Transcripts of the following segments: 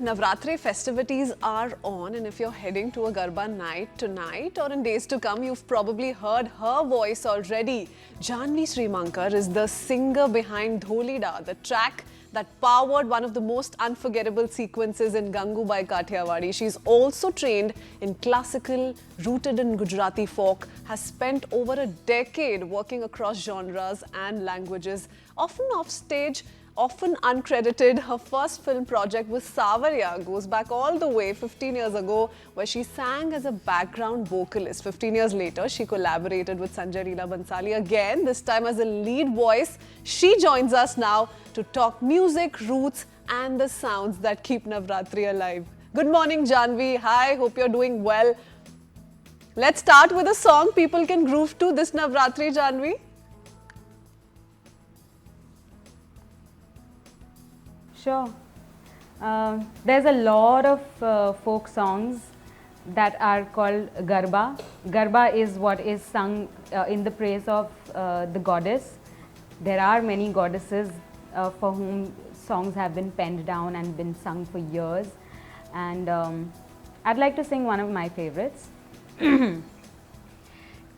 Navratri festivities are on, and if you're heading to a Garba night tonight or in days to come, you've probably heard her voice already. Jahnvi Shrimankar is the singer behind Dholida, the track that powered one of the most unforgettable sequences in Gangubai Kathiawadi. She's also trained in classical, rooted in Gujarati folk, has spent over a decade working across genres and languages, often off stage, often uncredited. Her first film project was Savarya, goes back all the way 15 years ago, where she sang as a background vocalist. 15 years later, she collaborated with Bhansali again, this time as a lead voice. She joins us now to talk music, roots and the sounds that keep Navratri alive. Good morning, Jahnvi. Hi, hope you're doing well. Let's start with a song people can groove to this Navratri, Jahnvi. Sure. There's a lot of folk songs that are called Garba. Garba is what is sung in the praise of the goddess. There are many goddesses for whom songs have been penned down and been sung for years. And I'd like to sing one of my favorites.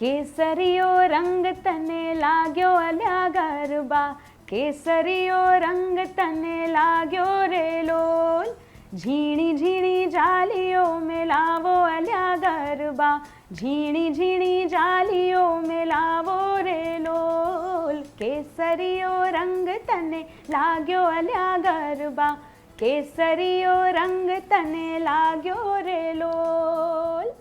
Kesariyo rang tane lagyo alya garba, Kesariyo rang tane lagyo re lol, Jhini jhini jaliyo mein lavo alya garba, Jhini jhini jaliyo mein lavo re lol, Kesariyo rang tane lagyo alya garba, Kesariyo rang tane lagyo re lol.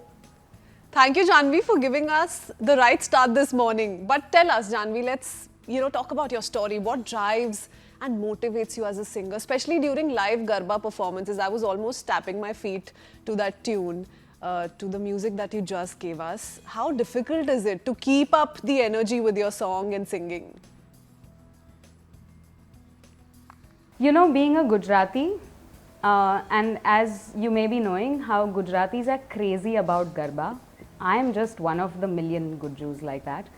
Thank you, Jahnvi, for giving us the right start this morning. But tell us, Jahnvi, let's talk about your story. What drives and motivates you as a singer, especially during live Garba performances? I was almost tapping my feet to that tune, to the music that you just gave us. How difficult is it to keep up the energy with your song and singing? You know, being a Gujarati, and as you may be knowing how Gujaratis are crazy about Garba, I am just one of the million Gujus like that.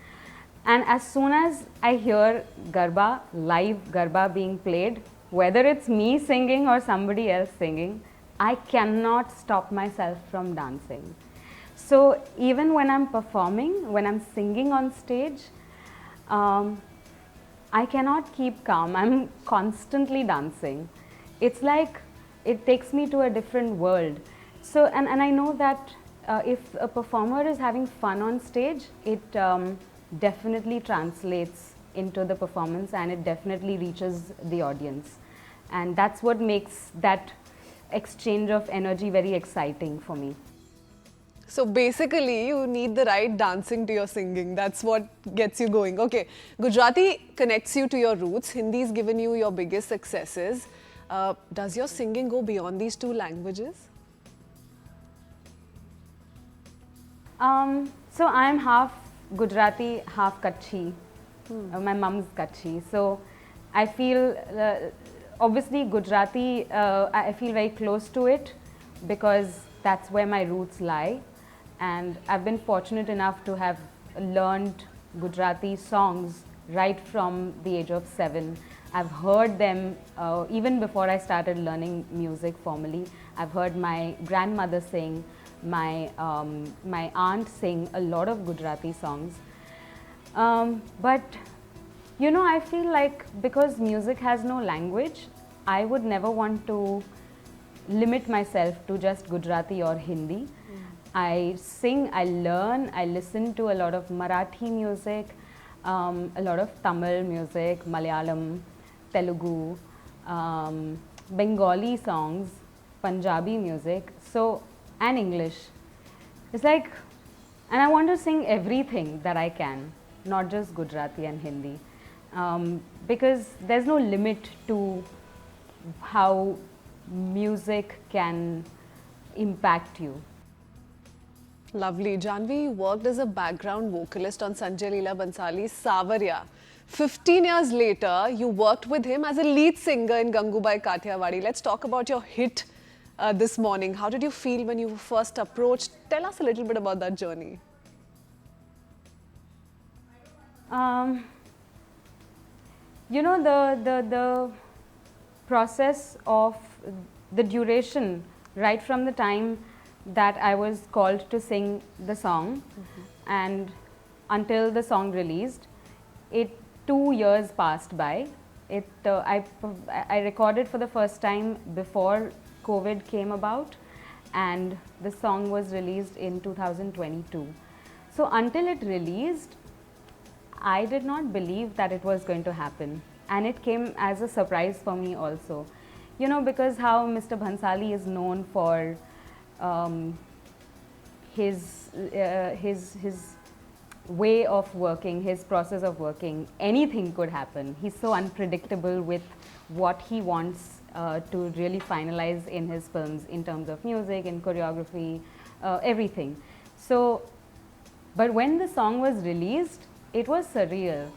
And as soon as I hear Garba, live Garba being played, whether it's me singing or somebody else singing, I cannot stop myself from dancing. So even when I'm performing, when I'm singing on stage, I cannot keep calm. I'm constantly dancing. It's like it takes me to a different world. So, and I know that if a performer is having fun on stage, it definitely translates into the performance and it definitely reaches the audience. And that's what makes that exchange of energy very exciting for me. So basically, you need the right dancing to your singing. That's what gets you going. Okay, Gujarati connects you to your roots. Hindi's given you your biggest successes. Does your singing go beyond these two languages? So I'm half Gujarati, half Kutchi. My mom's Kutchi. So I feel, obviously Gujarati, I feel very close to it because that's where my roots lie. And I've been fortunate enough to have learned Gujarati songs right from the age of 7. I've heard them even before I started learning music formally. I've heard my grandmother sing, my aunt sing a lot of Gujarati songs. But you know, I feel like because music has no language, I would never want to limit myself to just Gujarati or Hindi. I sing, I learn, I listen to a lot of Marathi music, a lot of Tamil music, Malayalam, Telugu, Bengali songs, Punjabi music, so, and English. It's like, and I want to sing everything that I can, not just Gujarati and Hindi, because there's no limit to how music can impact you. Lovely. Jahnvi worked as a background vocalist on Sanjay Leela Bhansali's Savarya. 15 years later, you worked with him as a lead singer in Gangubai Kathiawadi. Let's talk about your hit this morning. How did you feel when you were first approached? Tell us a little bit about that journey. You know, the process of the duration, right from the time that I was called to sing the song and until the song released, 2 years passed by. I recorded for the first time before COVID came about, and the song was released in 2022. So until it released, I did not believe that it was going to happen, and it came as a surprise for me also. You know, because how Mr. Bhansali is known for his way of working, his process of working. Anything could happen. He's so unpredictable with what he wants to really finalize in his films in terms of music and choreography, everything. So, but when the song was released, it was surreal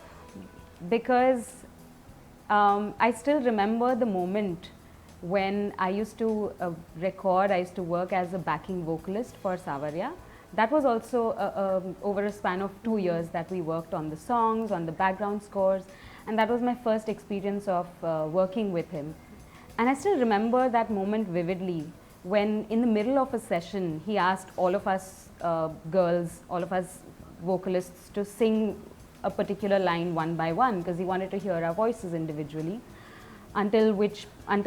because I still remember the moment when I used to record. I used to work as a backing vocalist for Savarya. That was also over a span of 2 years that we worked on the songs, on the background scores, and that was my first experience of working with him. And I still remember that moment vividly when in the middle of a session he asked all of us girls, all of us vocalists to sing a particular line one by one because he wanted to hear our voices individually. Until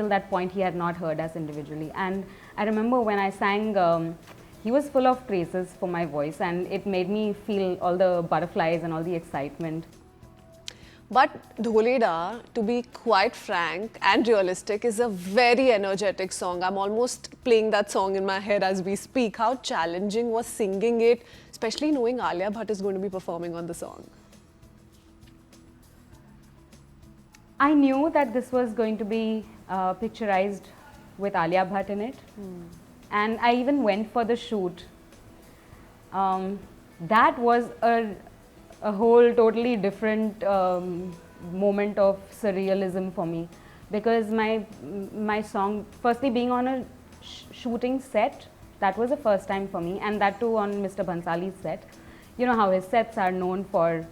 that point he had not heard us individually. And I remember when I sang, he was full of praises for my voice, and it made me feel all the butterflies and all the excitement. But Dholida, to be quite frank and realistic, is a very energetic song. I'm almost playing that song in my head as we speak. How challenging was singing it, especially knowing Alia Bhatt is going to be performing on the song? I knew that this was going to be picturized with Alia Bhatt in it. And I even went for the shoot. That was a whole totally different moment of surrealism for me, because my song, firstly being on a shooting set, that was the first time for me, and that too on Mr. Bhansali's set. You know how his sets are known for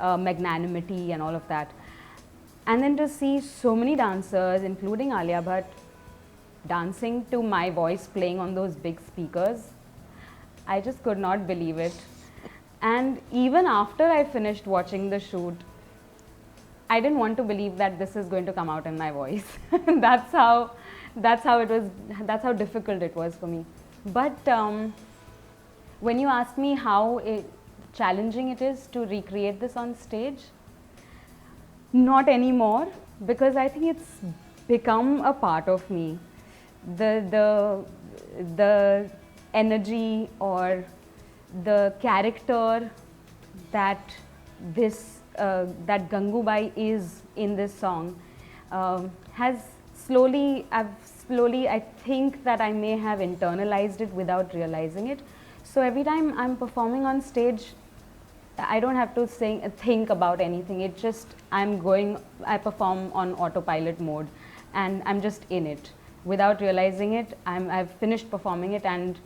magnanimity and all of that. And then to see so many dancers, including Alia Bhatt, dancing to my voice playing on those big speakers, I just could not believe it. And even after I finished watching the shoot, I didn't want to believe that this is going to come out in my voice. that's how difficult it was for me. But when you ask me how challenging it is to recreate this on stage, not anymore, because I think it's become a part of me. The energy or the character that that Gangubai is in this song has slowly, I think that I may have internalized it without realizing it. So every time I'm performing on stage, I don't have to think about anything. It just, I perform on autopilot mode and I'm just in it. Without realizing it, I've finished performing it, and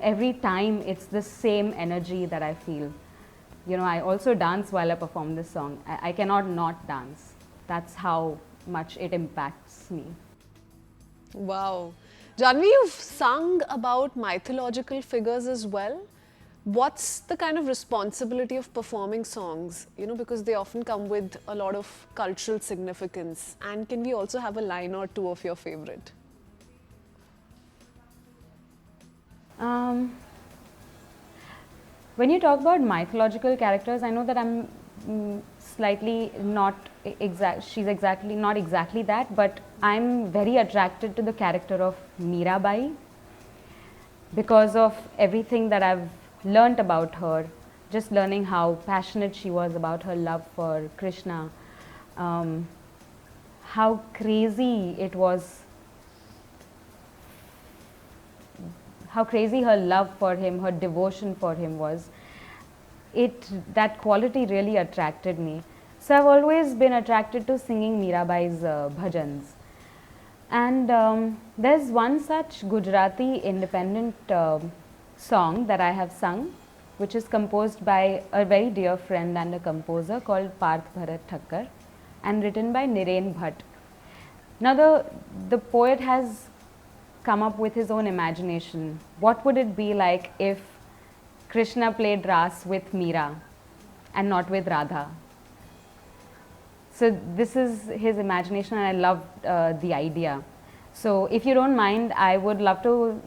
every time it's the same energy that I feel. You know, I also dance while I perform this song. I cannot not dance. That's how much it impacts me. Wow. Jahnvi, you've sung about mythological figures as well. What's the kind of responsibility of performing songs? You know, because they often come with a lot of cultural significance. And can we also have a line or two of your favorite? When you talk about mythological characters, I know that I'm slightly not not exactly that, but I'm very attracted to the character of Mirabai because of everything that I've learnt about her, just learning how passionate she was about her love for Krishna, how crazy it was, how crazy her love for him, her devotion for him was. That quality really attracted me. So I've always been attracted to singing Mirabai's bhajans. And there's one such Gujarati independent song that I have sung, which is composed by a very dear friend and a composer called Parth Bharat Thakkar and written by Niren Bhatt. Now the poet has come up with his own imagination. What would it be like if Krishna played Ras with Meera and not with Radha? So this is his imagination, and I love the idea. So if you don't mind, I would love to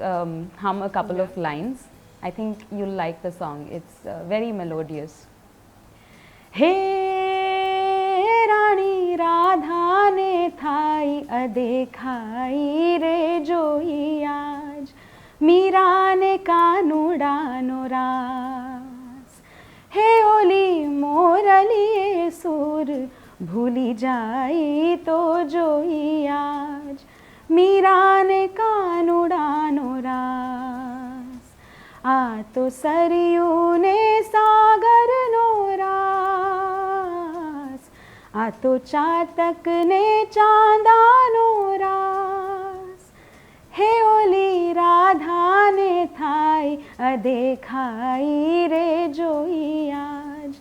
hum a couple of lines. I think you'll like the song. It's very melodious. Hey Rani Radha ne thai adekhai re joi aaj Meera ne kanuda no ras Hey oli morali sur bhuli jai to joi aaj Meera ne kanuda no ras आ तो सरयू ने सागर no रास आ तो चातक ने चांदा no रास हे ओली राधा ने Thai अदेखाई रे जोई आज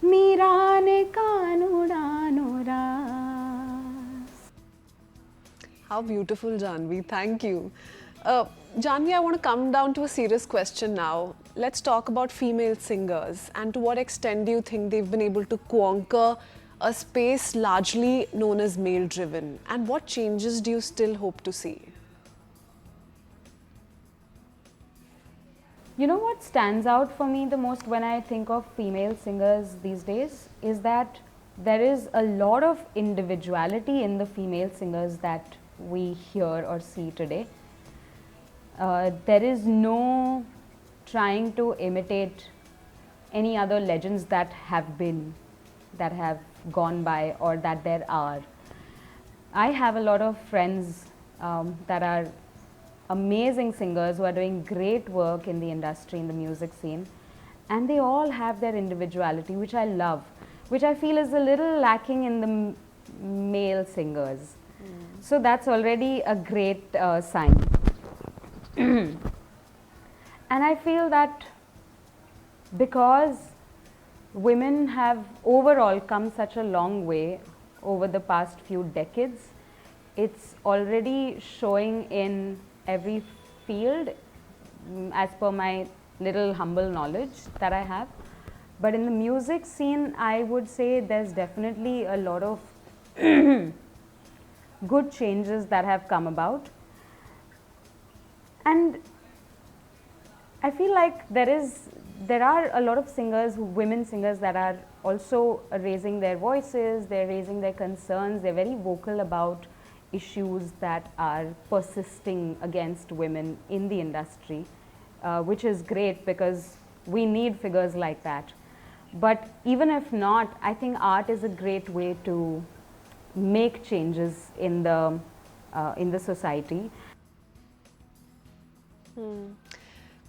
मीरा ने कानुड़ा नो रास. How beautiful, Jahnvi. Thank you. Jahnvi, I want to come down to a serious question now. Let's talk about female singers, and to what extent do you think they've been able to conquer a space largely known as male-driven, and what changes do you still hope to see? You know what stands out for me the most when I think of female singers these days is that there is a lot of individuality in the female singers that we hear or see today. There is no trying to imitate any other legends that have gone by, or that there are. I have a lot of friends that are amazing singers who are doing great work in the industry, in the music scene, and they all have their individuality, which I love, which I feel is a little lacking in the male singers. So that's already a great sign. And I feel that because women have overall come such a long way over the past few decades, it's already showing in every field, as per my little humble knowledge that I have. But in the music scene, I would say there's definitely a lot of good changes that have come about. And I feel like there are a lot of singers, women singers, that are also raising their voices, they're raising their concerns, they're very vocal about issues that are persisting against women in the industry, which is great because we need figures like that. But even if not, I think art is a great way to make changes in the society.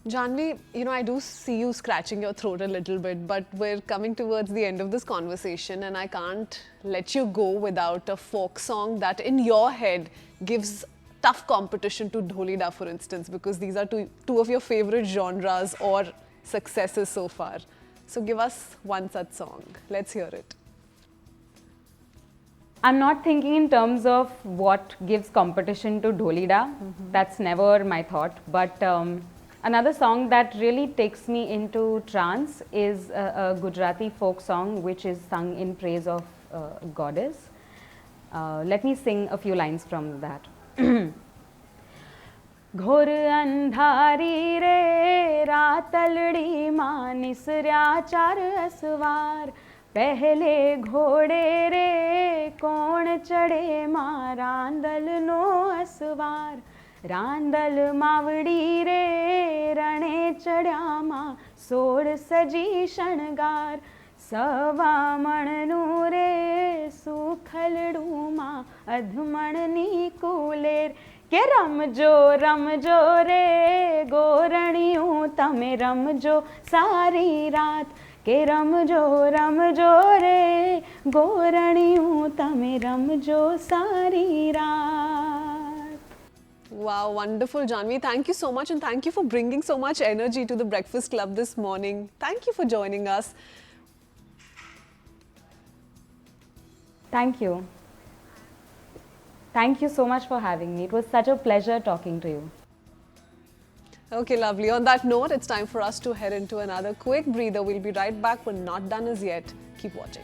Jahnvi, I do see you scratching your throat a little bit, but we're coming towards the end of this conversation, and I can't let you go without a folk song that in your head gives tough competition to Dholida, for instance, because these are two of your favorite genres or successes so far. So give us one such song. Let's hear it. I'm not thinking in terms of what gives competition to Dholida. That's never my thought. But another song that really takes me into trance is a Gujarati folk song which is sung in praise of a goddess. Let me sing a few lines from that. घोर अंधारी रे रातलड़ी मां निसर्या चार असवार पहले घोड़े रे कौन चढ़े मां रांदल नो असवार रांदल मावड़ी रे रणे चढ़्या मां सोड़ सजी शणगार सवा मणनू रे सुखलड़ू मां अधमणनी कूलेर के रमजो रे गोरणियों तमे रमजो सारी रात के रमजो रे गोरणियों तमे रमजो सारी रात. Wow, wonderful, Jahnvi. Thank you so much, and thank you for bringing so much energy to the Breakfast Club this morning. Thank you for joining us. Thank you. Thank you so much for having me. It was such a pleasure talking to you. Okay, lovely. On that note, it's time for us to head into another quick breather. We'll be right back. We're not done as yet. Keep watching.